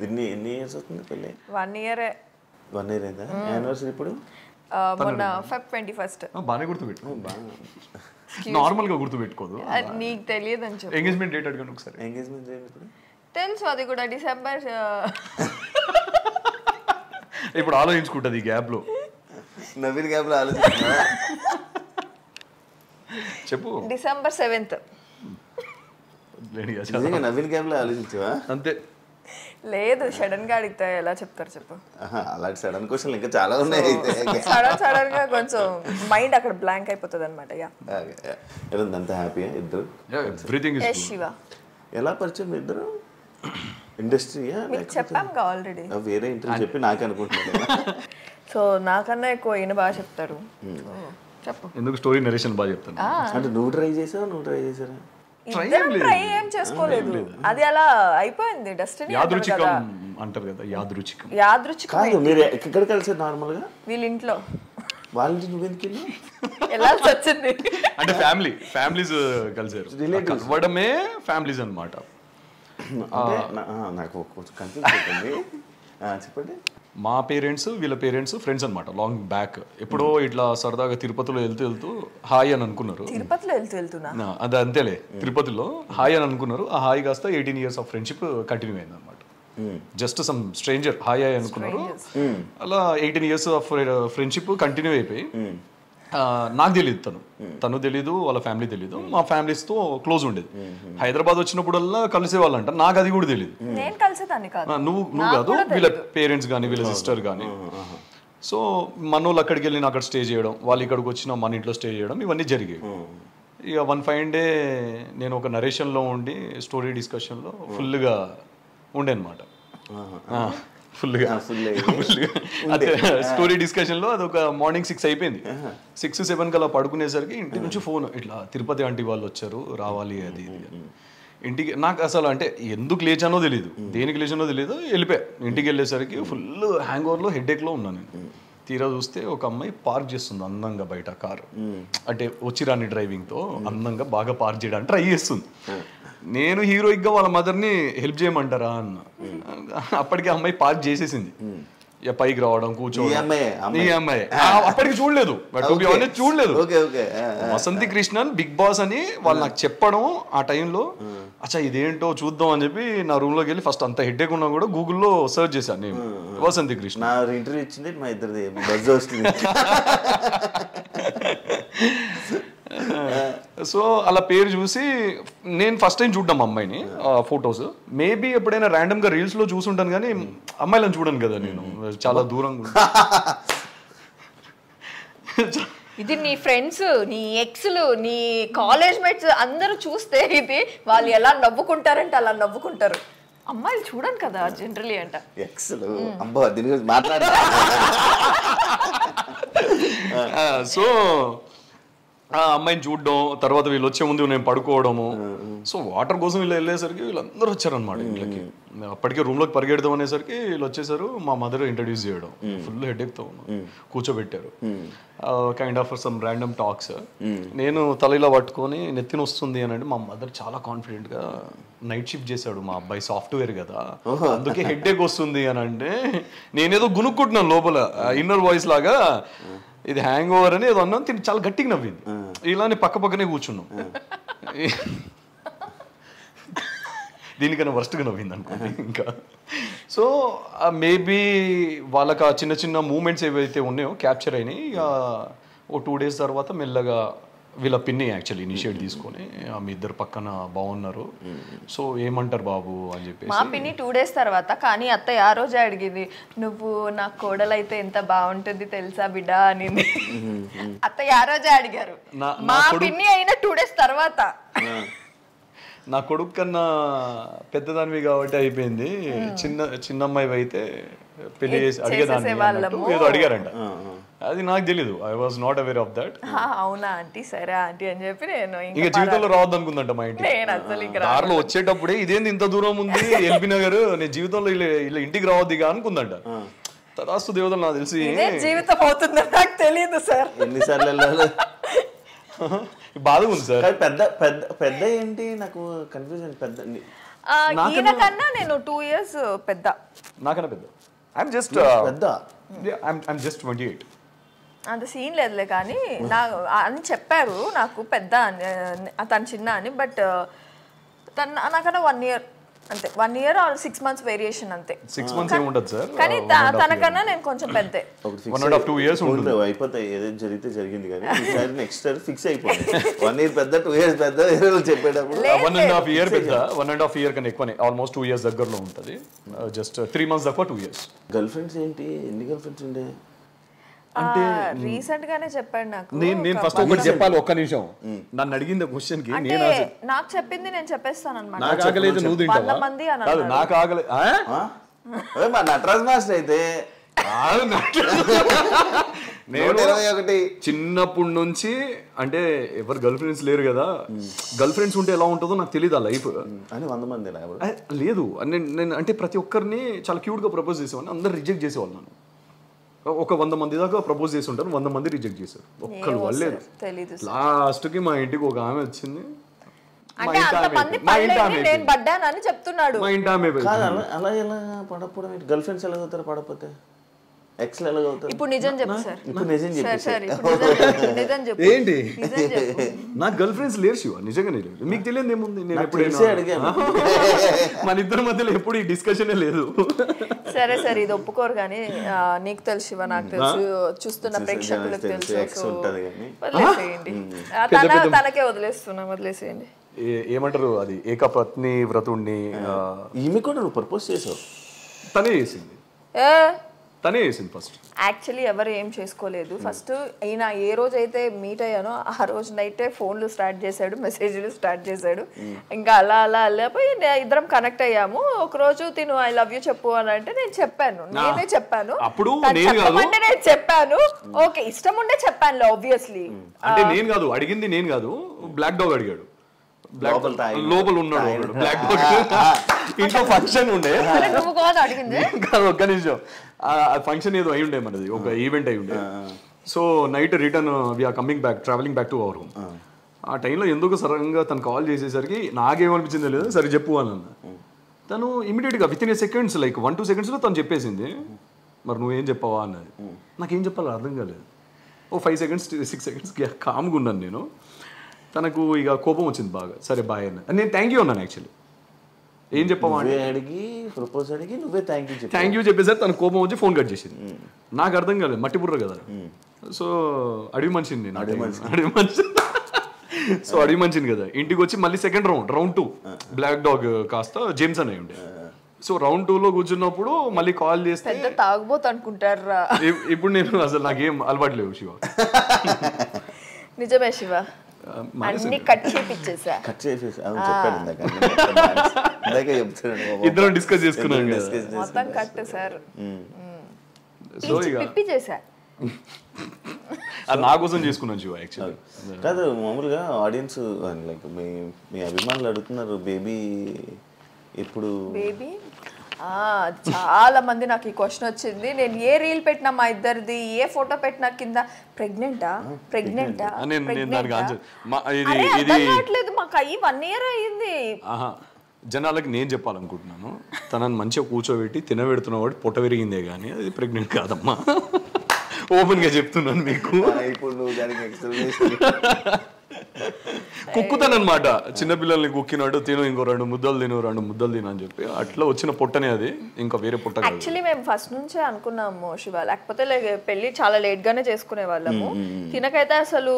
ఎన్ని ఇయర్స్ అవుతుంది పెళ్ళి? 1 year. 1 year అయిందా? యానివర్సరీ ఇప్పుడు మొన్న Feb 21st. బాగానే గుర్తుపెట్టుకో. నార్మల్గా గుర్తుపెట్టుకోదు. నీకు తెలియదు అని చెప్పి. ఎంగేజ్మెంట్ డేట్ అడిగాను ఒకసారి. ఎంగేజ్మెంట్ ఇప్పుడు తెలుసు, అది కూడా డిసెంబర్. ఇప్పుడు ఆలోచించుకుంటుంది ఈ గ్యాప్లో. నవీన్ గ్యాప్లో ఆలోచిస్తున్నా. చెప్పు. December 7th. నవీన్ గ్యాప్లో ఆలోచించావా? అంతే. లేదు, సడన్ గా అడిగితే ఎలా చెప్తారు చెప్పు. అలాంటి సడన్ క్వశ్చన్ ఇంకా చాలా ఉన్నాయి. సడన్ గా కొంచెం మైండ్ అక్కడ బ్లాంక్ అయిపోతుంది అనమాట. అంత హ్యాపీయా ఇద్దరు? Everything is Shiva. ఎలా పరిచయం ఇద్దరు? ఇండస్ట్రీయా? చెప్పాంగా ఆల్రెడీ. వేరే ఇంటర్వ్యూ చెప్పి నాకే అనుకుంటున్నాను. సో నాకన్నా ఎక్కువ ఈయన బాగా చెప్తారు. చెప్పు. ఎందుకు స్టోరీ నరేషన్ బాగా చెప్తాను. అంటే నువ్వు ట్రై చేసారా? ట్రై ఏం చేసుకోలేదు, అది అలా అయిపోయింది. డెస్టినీ యాదృచ్ఛికం అంటారు కదా. యాదృచ్ఛికం. మీరు ఎక్కడ కలిసారు నార్మల్ గా? వీళ్ళ ఇంట్లో. వాళ్ళ ఇంటి నువ్వెందుకు వెళ్ళాల్సి వచ్చింది. అంటే ఫ్యామిలీస్ కలిసారు. కలవడమే ఫ్యామిలీస్ అన్నమాట. నాకు కొంచెం కన్ఫ్యూజ్ అవుతుంది. చెప్పండి. మా పేరెంట్స్ వీళ్ళ పేరెంట్స్ ఫ్రెండ్స్ అనమాట. లాంగ్ బ్యాక్ ఎప్పుడో ఇట్లా సరదాగా తిరుపతిలో వెళ్తూ హాయ్ అని అనుకున్నారు. తిరుపతిలో వెళ్తున్నా అది అంతేలే. తిరుపతిలో హాయ్ అని అనుకున్నారు. ఆ హాయ్ కాస్త 18 years ఆఫ్ ఫ్రెండ్షిప్ కంటిన్యూ అయింది అనమాట. జస్ట్ సమ్ స్ట్రేంజర్ హాయ్ అనుకున్నారు. అలా 18 years ఆఫ్ ఫ్రెండ్షిప్ కంటిన్యూ అయిపోయి నాకు తెలియదు, తను తెలీదు, వాళ్ళ ఫ్యామిలీ తెలీదు. మా ఫ్యామిలీస్తో క్లోజ్ ఉండేది. హైదరాబాద్ వచ్చినప్పుడల్లా కలిసేవాళ్ళంట. నాకు అది కూడా తెలియదు. నువ్వు కాదు, వీళ్ళ పేరెంట్స్ కానీ వీళ్ళ సిస్టర్ కానీ. సో మనోళ్ళు అక్కడికి వెళ్ళి అక్కడ స్టే చేయడం, వాళ్ళు ఇక్కడికి వచ్చిన మన ఇంట్లో స్టే చేయడం, ఇవన్నీ జరిగాయి. ఇక వన్ ఫైన్ డే నేను ఒక నరేషన్లో ఉండి స్టోరీ డిస్కషన్లో ఫుల్గా ఉండే అనమాట. ఫుల్గా అదే స్టోరీ డిస్కషన్లో అది ఒక మార్నింగ్ 6 అయిపోయింది. 6-7 కల్లా పడుకునేసరికి ఇంటి నుంచి ఫోన్, ఇట్లా తిరుపతి ఆంటీ వాళ్ళు వచ్చారు, రావాలి అది ఇది. ఇంటికి నాకు అసలు అంటే ఎందుకు లేచానో తెలియదు, దేనికి లేచానో తెలియదు. వెళ్ళిపోయా. ఇంటికి వెళ్ళేసరికి ఫుల్ హ్యాంగ్ ఓవర్లో హెడేక్లో ఉన్నాను నేను. తీరా చూస్తే ఒక అమ్మాయి పార్క్ చేస్తుంది అందంగా బయట కారు. అంటే వచ్చిరాని డ్రైవింగ్తో అందంగా బాగా పార్క్ చేయడానికి ట్రై చేస్తుంది. నేను హీరోయిక్గా వాళ్ళ మదర్ని హెల్ప్ చేయమంటారా అన్న. అప్పటికి అమ్మాయి పార్క్ చేసేసింది. పైకి రావడం, కూర్చోవడం. ఈ అమ్మాయి అప్పటికి చూడలేదు, వసంతి కృష్ణన్ బిగ్ బాస్ అని వాళ్ళు నాకు చెప్పడం ఆ టైంలో. అచ్చా ఇదేంటో చూద్దాం అని చెప్పి నా రూమ్లోకి వెళ్ళి ఫస్ట్ అంత హెడ్ఏక్ ఉన్నా కూడా గూగుల్లో సర్చ్ చేశాను నేను వసంతి కృష్ణ. ఇంటర్వ్యూ ఇచ్చింది మా ఇద్దరిది బజ్ వస్తుంది. సో అలా పేరు చూసి నేను ఫస్ట్ టైం చూడ్డాం అమ్మాయిని ఫొటోస్. మేబీ ఎప్పుడైనా ర్యాండమ్ గా రీల్స్ లో చూసుంటాను కానీ అమ్మాయిలను చూడను కదా నేను, చాలా దూరంగా. ఇది నీ ఫ్రెండ్స్, నీ ఎక్స్లు, నీ కాలేజ్ మేట్స్ అందరూ చూస్తే ఇది వాళ్ళు ఎలా నవ్వుకుంటారంటే అలా నవ్వుకుంటారు. అమ్మాయిలు చూడను కదా జనరలీ అంట. ఎక్స్లు అబ్బా దీని గురించి మాట్లాడతా. సో ఆ అమ్మాయిని చూడడం, తర్వాత వీళ్ళు వచ్చే ముందు నేను పడుకోవడము. సో వాటర్ కోసం వీళ్ళు వెళ్ళేసరికి వీళ్ళందరూ వచ్చారనమాట ఇంట్లోకి. అప్పటికే రూమ్లోకి పరిగెడదాం అనేసరికి వీళ్ళు వచ్చేసారు. మా మదర్ ఇంట్రడ్యూస్ చేయడం, ఫుల్ హెడేక్తో ఉన్నాం, కూర్చోబెట్టారు. Kind of some random talks. నేను తల ఇలా పట్టుకొని నెత్తిన వస్తుంది అని అంటే మా మదర్ చాలా కాన్ఫిడెంట్గా, నైట్ షిఫ్ట్ చేశాడు మా అబ్బాయి, సాఫ్ట్వేర్ కదా అందుకే హెడేక్ వస్తుంది అని అంటే నేనేదో గునుక్కుంటున్నాను లోపల ఇన్నర్ వాయిస్ లాగా. ఇది హ్యాంగ్ ఓవర్ అని ఏదో అన్నాను. తిని చాలా గట్టిగా నవ్వింది. ఇలానే పక్కనే కూర్చున్నాం. దీనికన్నా వర్స్ట్గా నవ్వింది అనుకోండి ఇంకా. సో మేబీ వాళ్ళకి ఆ చిన్న చిన్న మూమెంట్స్ ఏవైతే ఉన్నాయో క్యాప్చర్ అయినాయి. ఇక ఓ 2 days తర్వాత మెల్లగా వీళ్ళ పిన్ని యాక్చువల్లీ ఇనిషియేట్ తీసుకొని మీ ఇద్దరు పక్కన బాగున్నారు, సో ఏమంటారు బాబు అని చెప్పేసి. మా పిన్ని 2 days తర్వాత, కానీ అత్తయ్య ఆ రోజే అడిగింది, నువ్వు నా కోడలైతే ఎంత బాగుంటుంది తెలుసా బిడ్డ అని. అత్తయ్య ఆ రోజే అడిగారు. మా పిన్ని అయిన 2 days తర్వాత. నా కొడుకు కన్నా పెద్దదానివి కాబట్టి అయిపోయింది. చిన్న అమ్మాయి అయితే పెళ్లి చేసి అడిగేదాన్ని ఏదో అడిగారంట. అది నాకు తెలీదు. I was not aware of that. అవునా ఆంటీ, సరే ఆంటీ అని చెప్పి నేను ఇంకా జీవితంలో రావద్దు అనుకుందంట మా ఇంటికి. దారిలో వచ్చేటప్పుడే ఇదేంది ఇంత దూరం ఉంది ఎల్బీ నగర్, నేను జీవితంలో ఇలా ఇంటికి రావద్దు ఇక అనుకుందంట. తరాస్తు దేవతలు నాకు తెలిసి జీవితం అవుతుందని నాకు తెలియదు సార్. ఎన్నిసార్లు వెళ్ళాలి బాధగా ఉంది సార్. పెద్ద పెద్ద పెద్ద ఏంటి నాకు కన్ఫ్యూజన్. పెద్ద ఈయన కన్నా నేను 2 years పెద్ద. నాకన్నా పెద్ద. ఐఎమ్ జస్ట్ పెద్ద. I'm just 28. అంత సీన్ లేదులే కానీ అని చెప్పారు నాకు పెద్ద తను చిన్న అని. బట్ తను నాకన్నా 1 year అంతే. 1 year or 6 months వేరియేషన్ అంతే. 6 months ఏముండదు సార్. కానీ తనకన్నా నేను కొంచెం పెద్దే. 1.5-2 years ఉంటుంది. అయిపోతాయి, ఏదైనా జరిగితే జరిగింది. కానీ ఈసారి నెక్స్ట్ ఇయర్ ఫిక్స్ అయిపోయింది. 1 year పెద్ద, 2 years పెద్ద చెప్పేటప్పుడు 1.5 year పెద్ద, 1.5 year కన్నా ఎక్కువనే. ఆల్మోస్ట్ 2 years దగ్గరలో ఉంటుంది. జస్ట్ 3 months దాకా 2 years. గర్ల్ ఫ్రెండ్స్ ఏంటి, ఎన్ని గర్ల్ ఫ్రెండ్స్ ఉండే? అంటే రీసెంట్ గానే చెప్పాడు నాకు. నేను ఫస్ట్ ఒకటి చెప్పాలి, ఒక్క నిమిషం. నన్ను అడిగింది క్వశ్చన్ కి నేను నాకు చెప్పింది నేను చెప్పేస్తాను అన్నమాట. నాకు ఆగలేదు, నువ్వు తింటావా? కాదు, నాకు ఆగలేదు. మా నటరాజ్ మాస్టర్ అయితే నేను చిన్నప్పటి నుంచి అంటే ఎవరు గర్ల్ ఫ్రెండ్స్ లేరు కదా. గర్ల్ ఫ్రెండ్స్ ఉంటే ఎలా ఉంటుందో నాకు తెలియదు ఆ లైఫ్ అని. 100 మంది లేదు. నేను అంటే ప్రతి ఒక్కరిని చాలా క్యూట్ గా ప్రపోజ్ చేసేవాడిని. అందరు రిజెక్ట్ చేసేవాళ్ళు. నన్ను ఒక 100 మంది దాకా ప్రపోజ్ చేసి ఉంటారు, 100 మంది రిజెక్ట్ చేశారు. ఒక్కరు వాళ్ళలేదు. లాస్ట్ కి మా ఇంటికి ఒక ఆమె వచ్చింది. మా ఇంటి ఆమె అలా ఎలా పడకపోవడం? గర్ల్ ఫ్రెండ్స్ ఎలా అవుతారు పడకపోతే? ఎక్స్ ఎలా అవుతారు? ఇప్పుడు నిజం చెప్పు సార్. ఇప్పుడు నిజం చెప్పు. ఏంటి? నాకు గర్ల్ ఫ్రెండ్స్ లేరు శివ, నిజంగానే లేరు. మీకు తెలియదు ఏముంది. నేను ఎప్పుడైనా అడిగాను, మన ఇద్దరి మధ్యలో ఎప్పుడు ఈ డిస్కషన్ లేదు. సరే సరే, ఇది ఒప్పుకోరు కానీ నీకు తెలుసు శివ, నాకు తెలుసు, చూస్తున్న ప్రేక్షకులకు తెలుసు. వదిలేసేయండి, తనకే వదిలేసేయండి. ఏమంటారు అది, ఏకపత్ని వ్రతుణ్ణి. ఈమె కూడా నువ్వు ప్రపోజ్ చేసావు? తనే చేసింది. తనే చేసింది ఫస్ట్. యాక్చువల్లీ ఎవరు ఏం చేసుకోలేదు. ఫస్ట్ ఈయన ఏ రోజైతే మీట్ అయ్యానో ఆ రోజు నైటే ఫోన్లు స్టార్ట్ చేశాడు, మెసేజ్లు స్టార్ట్ చేశాడు. ఇంకా అలా అలా వెళ్ళిపోయి ఇద్దరం కనెక్ట్ అయ్యాము. ఒక రోజు తిను ఐ లవ్ యూ చెప్పు అని అంటే నేను చెప్పాను, నేనే చెప్పాను. అప్పుడు అంటే నేను చెప్పాను, ఓకే ఇష్టం ఉండే చెప్పాను ఆబ్వియస్లీ. అంటే నేను కాదు అడిగింది, నేను కాదు, బ్లాక్ డాగ్ అడిగాడు. లోపల ఉన్నాడు బ్లాక్ డాగ్. ఇంట్లో ఫంక్షన్ ఉండే, ఒక్క నిమిషం, ఫంక్షన్ ఏదో అయి ఉండే మనది, ఒక ఈవెంట్ అయి ఉండే. So night return we are coming back, travelling back to our home. ఆ టైంలో ఎందుకు సడన్గా తను కాల్ చేసేసరికి నాకేమనిపించిందో లేదు, సరే చెప్పు అని అన్న. తను ఇమీడియట్గా with in a seconds, like 1-2 secondsలో తను చెప్పేసింది. మరి నువ్వేం చెప్పావా అన్నది. నాకేం చెప్పాలో అర్థం కాలేదు. ఓ 5 seconds 6 seconds కామ్గా ఉన్నాను నేను. తనకు ఇక కోపం వచ్చింది బాగా. సరే బాయ్ అన్న, నేను థ్యాంక్ యూ అన్నాను. యాక్చువల్లీ ఏం చెప్పావా అడిగి ప్రపోజ్ అడిగి నువ్వే థ్యాంక్ యూ చెప్పేసరి తన కోపం వచ్చి ఫోన్ కట్ చేసింది. నాకు అర్థం కాలేదు, మట్టి బుర్ర కదా. సో అడవి మనిషిని నేను, అడవి మనిషి. సో అడవి మనిషిని కదా, ఇంటికి వచ్చి మళ్ళీ సెకండ్ రౌండ్ 2 బ్లాక్ డాగ్ కాస్త జేమ్స్ అని ఉండే. సో రౌండ్ 2లో కూర్చున్నప్పుడు మళ్ళీ కాల్ చేస్తే తాగబోతు అనుకుంటారా. ఇప్పుడు నేను అసలు నాకేం అలవాటు లేవు శివ. నిజమే శివ, అన్ని కట్ చేపిచ్చేసా. ఇద్దరం డిస్కస్ చేసుకున్నాం మొత్తం కట్ సార్. సో ఇక చేసా, అది నా కోసం చేసుకున్నాను శివ. యాక్చువల్లీ కాదు, మామూలుగా ఆడియన్స్ లైక్ మీ అభిమానులు అడుగుతున్నారు బేబీ ఎప్పుడు. బేబీ చాలా మంది నాకు ఈ క్వశ్చన్ వచ్చింది. నేను ఏ రీల్ పెట్టినా మా ఇద్దరిది, ఏ ఫోటో పెట్టినా కింద ప్రెగ్నెంటా మాకు అయ్యి 1 year అయ్యింది. జనాలకి నేను చెప్పాలనుకుంటున్నాను, తనని మంచిగా కూర్చోబెట్టి తినబెడుతున్న వాడు పొట్ట విరిగిందే కానీ అది ప్రెగ్నెంట్ కాదమ్మా. ఓపెన్ గా చెప్తున్నాను మీకు. కుక్కుతానమాట, చిన్నపిల్లల్ని కుక్కినాడు, తిను ఇంకో 2 ముద్దలు తిను అని చెప్పి అట్లా వచ్చిన పొట్టనే అది, ఇంకా వేరే పొట్ట. యాక్చువల్లీ మేము ఫస్ట్ నుంచే అనుకున్నాము శివ, లేకపోతే పెళ్లి చాలా లేట్ గానే చేసుకునే వాళ్ళము. తినకైతే అసలు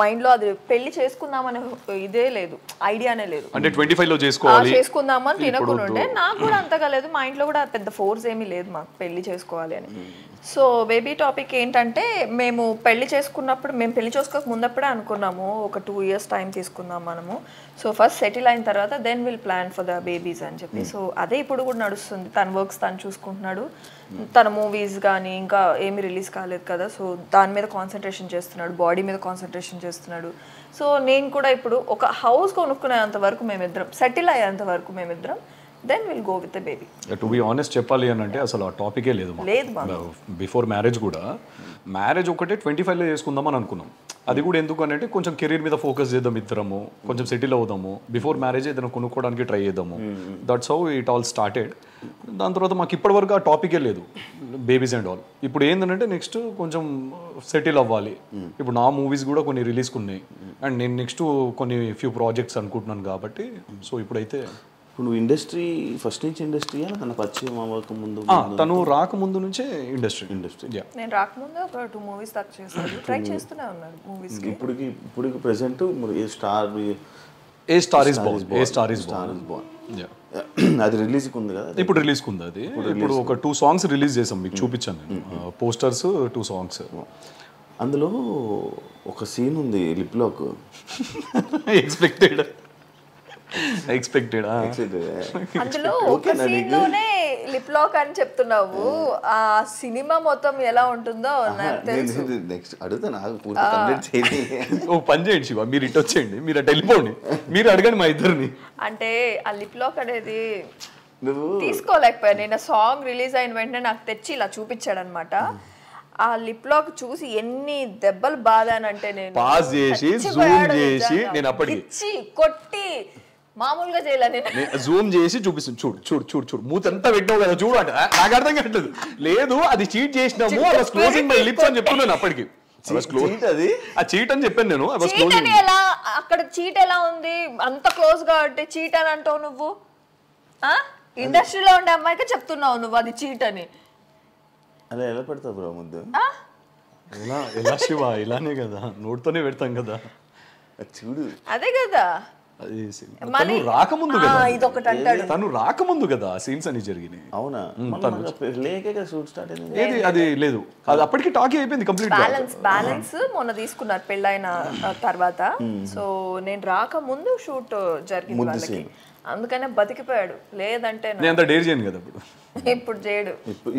మైండ్ లో అది పెళ్లి చేసుకుందామనే ఇదే లేదు, ఐడియానే లేదు. అంటే 25లో చేసుకుందామని తినకుండే. నాకు కూడా అంతగా లేదు, మా ఇంట్లో కూడా పెద్ద ఫోర్స్ ఏమీ లేదు మాకు పెళ్లి చేసుకోవాలి అని. సో బేబీ టాపిక్ ఏంటంటే, మేము పెళ్లి చేసుకోక ముందప్పుడే అనుకున్నాము ఒక 2 years టైం తీసుకుందాం మనము. సో ఫస్ట్ సెటిల్ అయిన తర్వాత then will plan for the babies అని చెప్పి. సో అదే ఇప్పుడు కూడా నడుస్తుంది. తన వర్క్స్ తను చూసుకుంటున్నాడు, తన మూవీస్ కానీ ఇంకా ఏమీ రిలీజ్ కాలేదు కదా, సో దాని మీద కాన్సన్ట్రేషన్ చేస్తున్నాడు, బాడీ మీద కాన్సన్ట్రేషన్ చేస్తున్నాడు. సో నేను కూడా ఇప్పుడు ఒక హౌస్ కొనుక్కునేంత వరకు మేమిద్దరం, సెటిల్ అయ్యేంత వరకు మేమిద్దరం, then we'll go with the baby. To be honest చెప్పాలి అని అంటే అసలు ఆ టాపికే లేదు. బిఫోర్ మ్యారేజ్ కూడా, మ్యారేజ్ ఒకటే 25లో చేసుకుందామని అనుకున్నాం. అది కూడా ఎందుకు అని అంటే కొంచెం కెరీర్ మీద ఫోకస్ చేద్దాం ఇద్దరము, కొంచెం సెటిల్ అవుదాము, బిఫోర్ మ్యారేజ్ ఏదైనా కొనుక్కోవడానికి ట్రై చేద్దాము. That's how it all started. దాని తర్వాత మాకు ఇప్పటివరకు ఆ టాపికే లేదు, బేబీస్ అండ్ ఆల్. ఇప్పుడు ఏంటంటే నెక్స్ట్ కొంచెం సెటిల్ అవ్వాలి. ఇప్పుడు నా మూవీస్ కూడా కొన్ని రిలీజ్కి ఉన్నాయి అండ్ నేను నెక్స్ట్ కొన్ని ఫ్యూ ప్రాజెక్ట్స్ అనుకుంటున్నాను కాబట్టి. సో ఇప్పుడైతే ఇప్పుడు నువ్వు ఇండస్ట్రీ ఫస్ట్ నుంచి ఇండస్ట్రీ అని తన పరిచయం అవ్వక ముందు తను రాకముందు నుంచే ఇండస్ట్రీ. నేను రాకముందు ఒక 2 మూవీస్ దాకా చేశాను, ట్రై చేస్తూనే ఉన్నాను మూవీస్. ఇప్పుడు present A star is Born అది రిలీజ్ ఉంది కదా, ఇప్పుడు రిలీజ్ ఉంది. అది ఇప్పుడు ఒక 2 సాంగ్స్ రిలీజ్ చేసాం, మీకు చూపించాను నేను పోస్టర్స్, 2 సాంగ్స్. అందులో ఒక సీన్ ఉంది లిప్ లాక్. ఎక్స్పెక్టెడ్ అందులో ఒక సీన్ లోనే లిప్ లాక్ అని చెప్తున్నావు. ఆ సినిమా మొత్తం ఎలా ఉంటుందో నాకు తెలుసు. నెక్స్ట్ అడుగుతా, నాకు పూర్తి కంప్లీట్ చేయండి. ఓ పని చేయండి శివ, మీరు ఇటు వచ్చేయండి, మీరు అటు వెళ్ళిపోండి, మీరు అడగండి మా ఇద్దరిని. అంటే ఆ లిప్ లాక్ అనేది తీసుకోలేకపోయాను నేను. సాంగ్ రిలీజ్ అయిన వెంటనే నాకు తెచ్చి ఇలా చూపించాడు అనమాట. ఆ లిప్ లాక్ చూసి ఎన్ని దెబ్బలు బాధానంటే నేను పాస్ చేసి జూమ్ చేసి నేను అప్పటికి కొట్టి మామూలుగా చేయలే నేను. జూమ్ చేసి చూపిస్తుంది, చూడు చూడు చూడు చూడు మూతంతా పెట్టావు కదా చూడు అంటే నాకు అర్థం కావట్లేదు. లేదు అది చీట్ చేసినాము, I was closing my lips అని చెప్తున్నాను అప్పటికి. ఆ చీట్ అని చెప్పాను నేను. ఎలా అక్కడ చీట్ ఎలా ఉంది, అంత క్లోజ్ గా అంటే చీట్ అని అంటావు నువ్వు? ఇండస్ట్రీలో ఉండే అమ్మాయికి చెప్తున్నావు నువ్వు అది చీట్ అని. అలా ఎలా పెడతావు బ్రో ముందు? ఎలా శివ, ఇలానే కదా, నోటితోనే పెడతాం కదా. చూడు అదే కదా, తను రాకముందు కదా, ఇదొకటి అంటాడు, తను రాకముందు కదా సీన్స్ అని జరిగినాయి. అవునా? షూట్ స్టార్ట్ అయింది ఏది అది లేదు, అది అప్పటికి టాకీ అయిపోయింది కంప్లీట్. బ్యాలెన్స్ మొన్న తీసుకున్నారు పెళ్ళైన తర్వాత. సో నేను రాకముందు షూట్ జరిగింది వాళ్ళకి, అందుకనే బతికిపోయాడు. లేదంటే నేను అంత డేర్ చేయను కదా ఇప్పుడు. ఇప్పుడు చేయడు. ఇప్పుడు